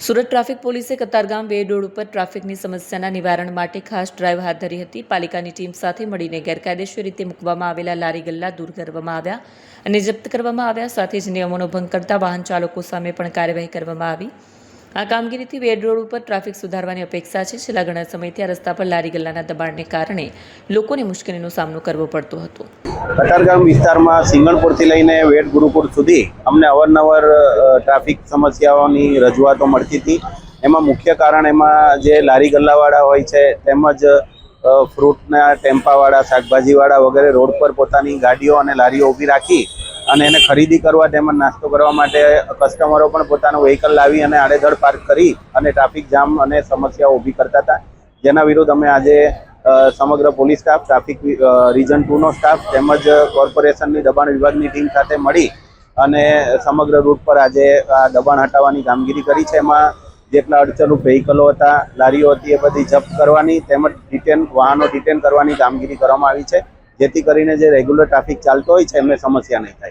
Surat traffic પોલીસે કતારગામ બે road ઉપર ટ્રાફિકની સમસ્યાના નિવારણ માટે ખાસ ડ્રાઈવ હાથ ધરી હતી। પાલિકાની ટીમ સાથે મળીને ગેરકાયદેસર રીતે મૂકવામાં આવેલા લારી ગલ્લા દૂર કરવામાં આવ્યા અને જપ્ત કરવામાં આવ્યા। સાથે જ નિયમોનો ભંગ કરતા વાહન ચાલકો સામે પણ કાર્યવાહી કરવામાં આવી। આ કામગીરીથી વેડ રોડ ઉપર ટ્રાફિક સુધારવાની અપેક્ષા છે। છેલ્લા ઘણા સમયથી આ રસ્તા પર લારી ગલ્લાના દબાણને કારણે લોકોને મુશ્કેલીનો સામનો કરવો પડતો હતો। કતારગામ વિસ્તારમાં સિંગણપુરથી લઈને વેડ ગુરુકુળ સુધી અમને અવારનવાર ટ્રાફિક સમસ્યાઓની રજૂઆતો મળતી હતી। એમાં મુખ્ય કારણ એમાં જે લારી ગલ્લાવાળા હોય છે તેમજ ફ્રૂટના ટેમ્પાવાળા, શાકભાજીવાળા વગેરે રોડ પર પોતાની ગાડીઓ અને લારીઓ ઊભી રાખી અને એને ખરીદી કરવા તેમજ નાસ્તો કરવા માટે કસ્ટમરો પણ પોતાનું વ્હીકલ લાવી અને આડેધડ પાર્ક કરી અને ટ્રાફિક જામ અને સમસ્યાઓ ઊભી કરતા હતા। જેના વિરુદ્ધ અમે આજે સમગ્ર પોલીસ સ્ટાફ, ટ્રાફિક રીજન 2 નો સ્ટાફ તેમજ કોર્પોરેશનની દબાણ વિભાગની ટીમ સાથે મળી અને સમગ્ર રૂટ પર આજે આ દબાણ હટાવવાની કામગીરી કરી છે। એમાં જેટલા અડચણરૂપ વ્હીકલો હતા, લારીઓ હતી, એ બધી જપ્ત કરવાની તેમજ વાહનો ડિટેન કરવાની કામગીરી કરવામાં આવી છે, જેથી કરીને જે રેગ્યુલર ટ્રાફિક ચાલતો હોય છે એમને સમસ્યા નહીં થાય।